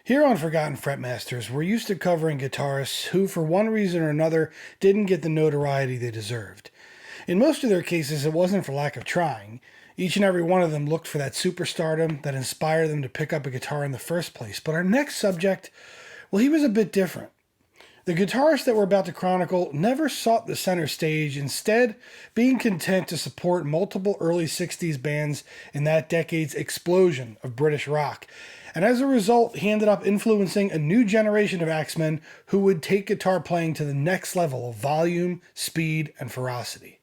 Here on Forgotten Fretmasters, we're used to covering guitarists who, for one reason or another, didn't get the notoriety they deserved. In most of their cases, it wasn't for lack of trying. Each and every one of them looked for that superstardom that inspired them to pick up a guitar in the first place. But our next subject, well, he was a bit different. The guitarist that we're about to chronicle never sought the center stage, instead being content to support multiple early 60s bands in that decade's explosion of British rock. And as a result, he ended up influencing a new generation of axemen who would take guitar playing to the next level of volume, speed, and ferocity.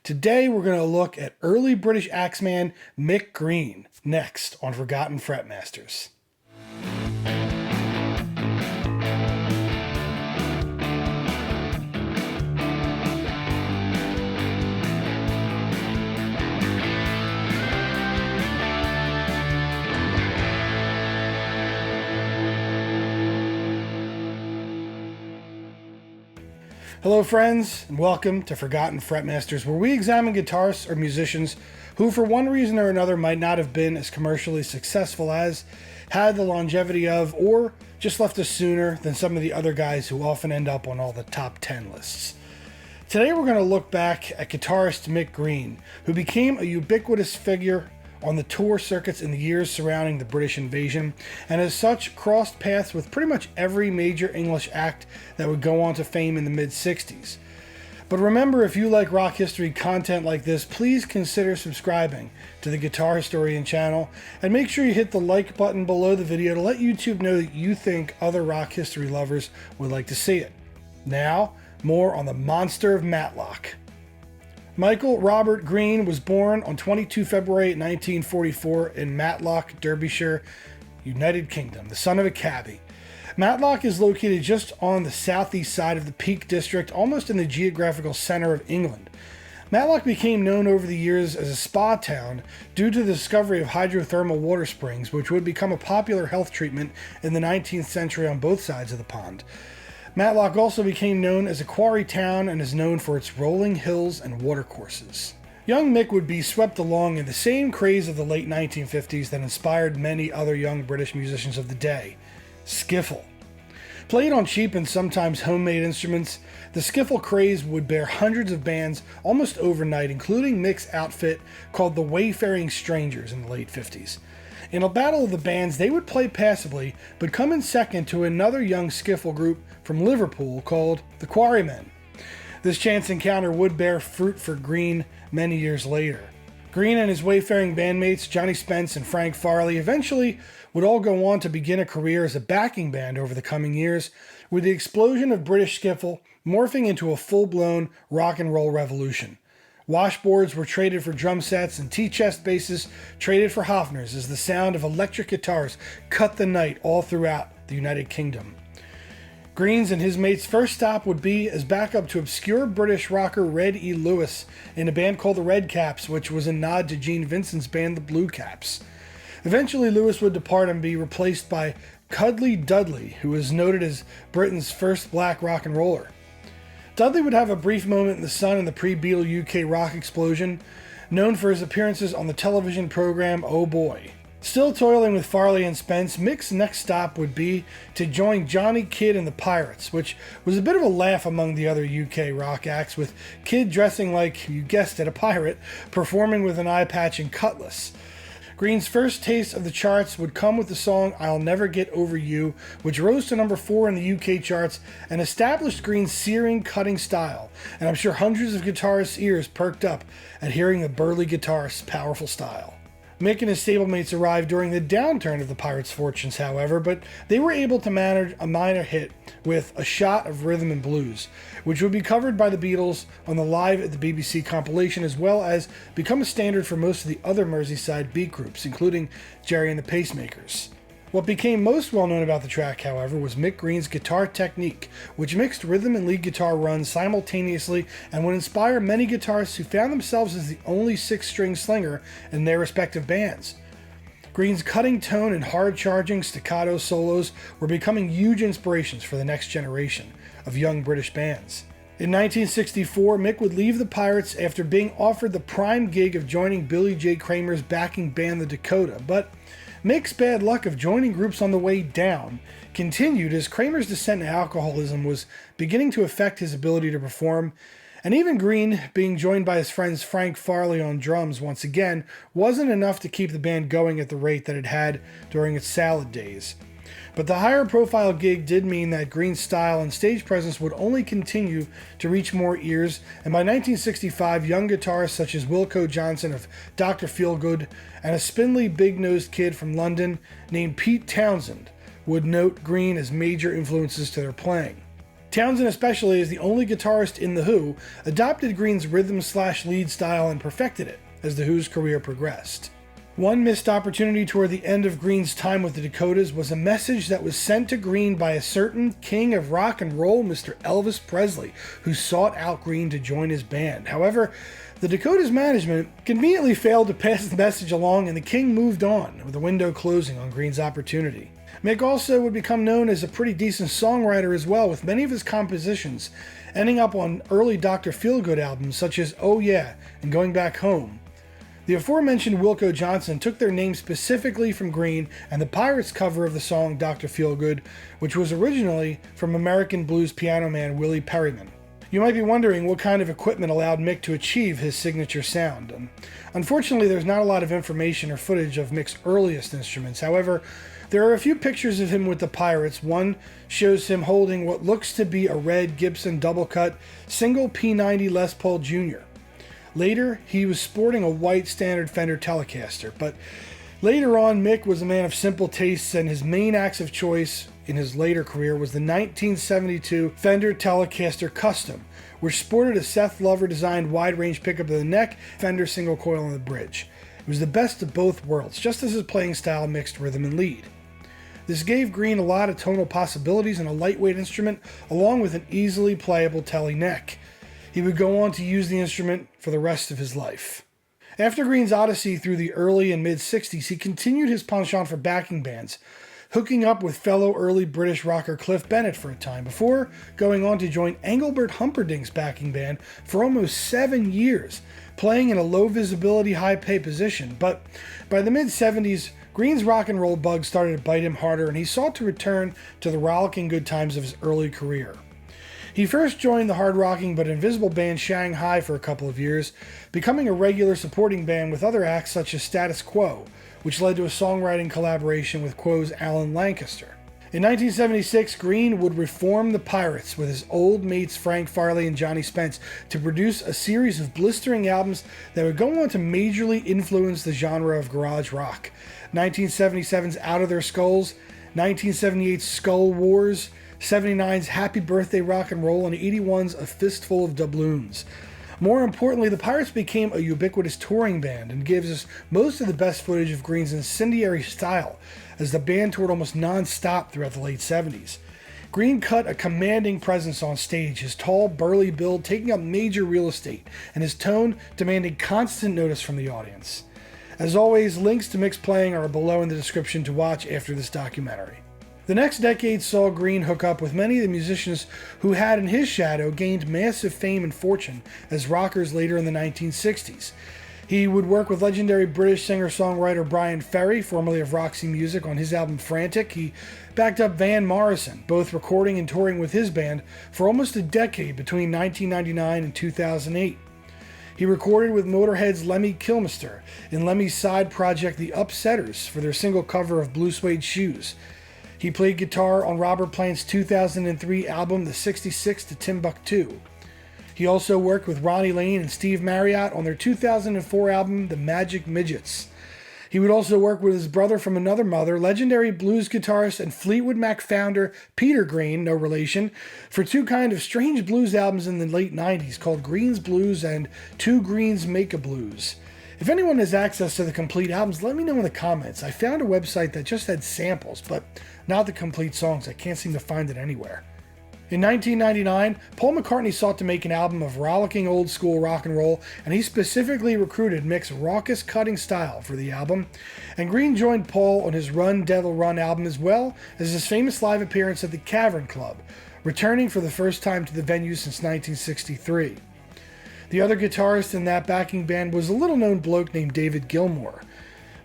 Today we're going to look at early British axeman Mick Green, next on Forgotten Fretmasters. Hello friends, and welcome to Forgotten Fretmasters, where we examine guitarists or musicians who for one reason or another might not have been as commercially successful as, had the longevity of, or just left us sooner than some of the other guys who often end up on all the top 10 lists. Today we're going to look back at guitarist Mick Green, who became a ubiquitous figure on the tour circuits in the years surrounding the British invasion, and as such crossed paths with pretty much every major English act that would go on to fame in the mid-60s. But remember, if you like rock history content like this, please consider subscribing to the Guitar Historian channel, and make sure you hit the like button below the video to let YouTube know that you think other rock history lovers would like to see it. Now, more on the monster of Matlock. Michael Robert Green was born on 22 February 1944 in Matlock, Derbyshire, United Kingdom, the son of a cabbie. Matlock is located just on the southeast side of the Peak District, almost in the geographical center of England. Matlock became known over the years as a spa town due to the discovery of hydrothermal water springs, which would become a popular health treatment in the 19th century on both sides of the pond. Matlock also became known as a quarry town and is known for its rolling hills and watercourses. Young Mick would be swept along in the same craze of the late 1950s that inspired many other young British musicians of the day, skiffle. Played on cheap and sometimes homemade instruments, the skiffle craze would bear hundreds of bands almost overnight, including Mick's outfit called the Wayfaring Strangers in the late 50s. In a battle of the bands, they would play passively, but come in second to another young skiffle group from Liverpool called the Quarrymen. This chance encounter would bear fruit for Green many years later. Green and his Wayfaring bandmates, Johnny Spence and Frank Farley, eventually would all go on to begin a career as a backing band over the coming years, with the explosion of British skiffle morphing into a full-blown rock and roll revolution. Washboards were traded for drum sets and T-chest basses traded for Hofners as the sound of electric guitars cut the night all throughout the United Kingdom. Green's and his mates' first stop would be as backup to obscure British rocker Red E. Lewis in a band called the Red Caps, which was a nod to Gene Vincent's band the Blue Caps. Eventually Lewis would depart and be replaced by Cuddly Dudley, who was noted as Britain's first black rock and roller. Dudley would have a brief moment in the sun in the pre-Beatle UK rock explosion, known for his appearances on the television program Oh Boy. Still toiling with Farley and Spence, Mick's next stop would be to join Johnny Kidd and the Pirates, which was a bit of a laugh among the other UK rock acts, with Kidd dressing like, you guessed it, a pirate, performing with an eye patch and cutlass. Green's first taste of the charts would come with the song I'll Never Get Over You, which rose to number 4 in the UK charts and established Green's searing, cutting style, and I'm sure hundreds of guitarists' ears perked up at hearing the burly guitarist's powerful style. Mick and his stablemates arrived during the downturn of the Pirates' fortunes, however, but they were able to manage a minor hit with A Shot of Rhythm and Blues, which would be covered by the Beatles on the Live at the BBC compilation, as well as become a standard for most of the other Merseyside beat groups, including Gerry and the Pacemakers. What became most well known about the track, however, was Mick Green's guitar technique, which mixed rhythm and lead guitar runs simultaneously and would inspire many guitarists who found themselves as the only six-string slinger in their respective bands. Green's cutting tone and hard-charging staccato solos were becoming huge inspirations for the next generation of young British bands. In 1964, Mick would leave the Pirates after being offered the prime gig of joining Billy J. Kramer's backing band, the Dakota, but Mick's bad luck of joining groups on the way down continued as Kramer's descent into alcoholism was beginning to affect his ability to perform, and even Green, being joined by his friends Frank Farley on drums once again, wasn't enough to keep the band going at the rate that it had during its salad days. But the higher profile gig did mean that Green's style and stage presence would only continue to reach more ears, and by 1965, young guitarists such as Wilko Johnson of Dr. Feelgood and a spindly, big-nosed kid from London named Pete Townshend would note Green as major influences to their playing. Townshend especially, as the only guitarist in The Who, adopted Green's rhythm/lead style and perfected it as The Who's career progressed. One missed opportunity toward the end of Green's time with the Dakotas was a message that was sent to Green by a certain king of rock and roll, Mr. Elvis Presley, who sought out Green to join his band. However, the Dakotas management conveniently failed to pass the message along, and the king moved on, with the window closing on Green's opportunity. Mick also would become known as a pretty decent songwriter as well, with many of his compositions ending up on early Dr. Feelgood albums such as Oh Yeah and Going Back Home. The aforementioned Wilko Johnson took their name specifically from Green and the Pirates cover of the song Dr. Feelgood, which was originally from American blues piano man Willie Perryman. You might be wondering what kind of equipment allowed Mick to achieve his signature sound. Unfortunately, there's not a lot of information or footage of Mick's earliest instruments. However, there are a few pictures of him with the Pirates. One shows him holding what looks to be a red Gibson double-cut single P90 Les Paul Jr. Later, he was sporting a white standard Fender Telecaster, but later on, Mick was a man of simple tastes, and his main axe of choice in his later career was the 1972 Fender Telecaster Custom, which sported a Seth Lover-designed wide-range pickup of the neck, Fender single coil on the bridge. It was the best of both worlds, just as his playing style mixed rhythm and lead. This gave Green a lot of tonal possibilities in a lightweight instrument, along with an easily playable Tele neck. He would go on to use the instrument for the rest of his life. After Green's odyssey through the early and mid-60s, he continued his penchant for backing bands, hooking up with fellow early British rocker Cliff Bennett for a time, before going on to join Engelbert Humperdinck's backing band for almost 7 years, playing in a low-visibility, high-pay position. But by the mid-70s, Green's rock and roll bug started to bite him harder, and he sought to return to the rollicking good times of his early career. He first joined the hard-rocking but invisible band Shanghai for a couple of years, becoming a regular supporting band with other acts such as Status Quo, which led to a songwriting collaboration with Quo's Alan Lancaster. In 1976, Green would reform the Pirates with his old mates Frank Farley and Johnny Spence to produce a series of blistering albums that would go on to majorly influence the genre of garage rock. 1977's Out of Their Skulls, 1978's Skull Wars, 79's Happy Birthday Rock and Roll, and 81's A Fistful of Doubloons. More importantly, the Pirates became a ubiquitous touring band and gives us most of the best footage of Green's incendiary style, as the band toured almost non-stop throughout the late 70s. Green cut a commanding presence on stage, his tall, burly build taking up major real estate, and his tone demanding constant notice from the audience. As always, links to Mick's playing are below in the description to watch after this documentary. The next decade saw Green hook up with many of the musicians who had in his shadow gained massive fame and fortune as rockers later in the 1960s. He would work with legendary British singer-songwriter Brian Ferry, formerly of Roxy Music, on his album Frantic. He backed up Van Morrison, both recording and touring with his band for almost a decade between 1999 and 2008. He recorded with Motorhead's Lemmy Kilmister in Lemmy's side project The Upsetters for their single cover of Blue Suede Shoes. He played guitar on Robert Plant's 2003 album The 66 to Timbuktu. He also worked with Ronnie Lane and Steve Marriott on their 2004 album The Magic Midgets. He would also work with his brother from another mother, legendary blues guitarist and Fleetwood Mac founder Peter Green, no relation, for two kind of strange blues albums in the late 90s called Green's Blues and Two Greens Make a Blues. If anyone has access to the complete albums, let me know in the comments. I found a website that just had samples, but not the complete songs. I can't seem to find it anywhere. In 1999, Paul McCartney sought to make an album of rollicking old-school rock and roll, and he specifically recruited Mick's raucous cutting style for the album. And Green joined Paul on his Run Devil Run album, as well as his famous live appearance at the Cavern Club, returning for the first time to the venue since 1963. The other guitarist in that backing band was a little-known bloke named David Gilmour.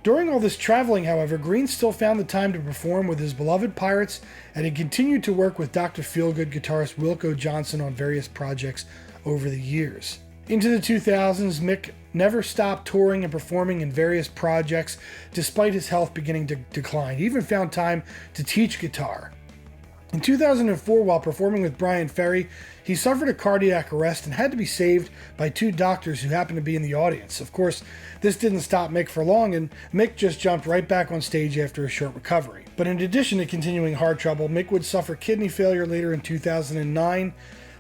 During all this traveling, however, Green still found the time to perform with his beloved Pirates, and he continued to work with Dr. Feelgood guitarist Wilko Johnson on various projects over the years. Into the 2000s, Mick never stopped touring and performing in various projects despite his health beginning to decline. He even found time to teach guitar. In 2004, while performing with Bryan Ferry, he suffered a cardiac arrest and had to be saved by two doctors who happened to be in the audience. Of course, this didn't stop Mick for long, and Mick just jumped right back on stage after a short recovery. But in addition to continuing heart trouble, Mick would suffer kidney failure later in 2009,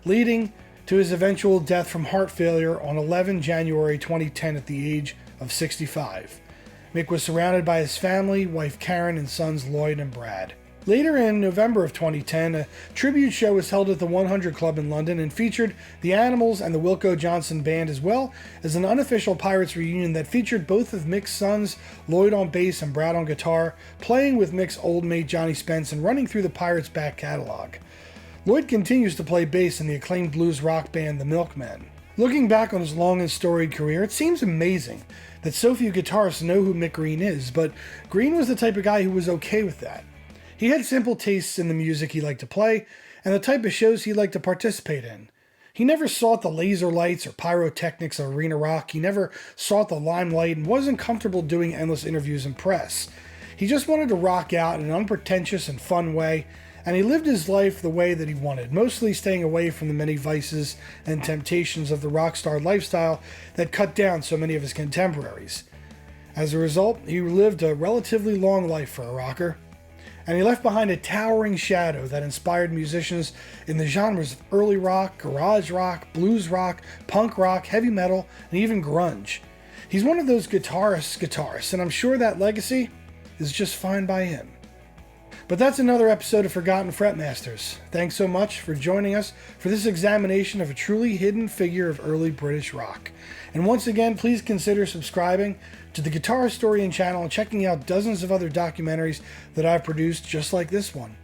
leading to his eventual death from heart failure on 11 January 2010 at the age of 65. Mick was surrounded by his family, wife Karen, and sons Lloyd and Brad. Later in November of 2010, a tribute show was held at the 100 Club in London and featured the Animals and the Wilko Johnson Band, as well as an unofficial Pirates reunion that featured both of Mick's sons, Lloyd on bass and Brad on guitar, playing with Mick's old mate Johnny Spence and running through the Pirates' back catalog. Lloyd continues to play bass in the acclaimed blues rock band The Milkmen. Looking back on his long and storied career, it seems amazing that so few guitarists know who Mick Green is, but Green was the type of guy who was okay with that. He had simple tastes in the music he liked to play, and the type of shows he liked to participate in. He never sought the laser lights or pyrotechnics of arena rock. He never sought the limelight and wasn't comfortable doing endless interviews and press. He just wanted to rock out in an unpretentious and fun way, and he lived his life the way that he wanted, mostly staying away from the many vices and temptations of the rock star lifestyle that cut down so many of his contemporaries. As a result, he lived a relatively long life for a rocker, and he left behind a towering shadow that inspired musicians in the genres of early rock, garage rock, blues rock, punk rock, heavy metal, and even grunge. He's one of those guitarists, and I'm sure that legacy is just fine by him. But that's another episode of Forgotten Fretmasters. Thanks so much for joining us for this examination of a truly hidden figure of early British rock. And once again, please consider subscribing to the Guitar Historian channel and checking out dozens of other documentaries that I've produced just like this one.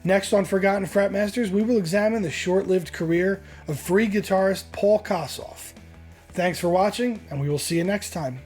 Next on Forgotten Fretmasters, we will examine the short-lived career of free guitarist Paul Kossoff. Thanks for watching, and we will see you next time.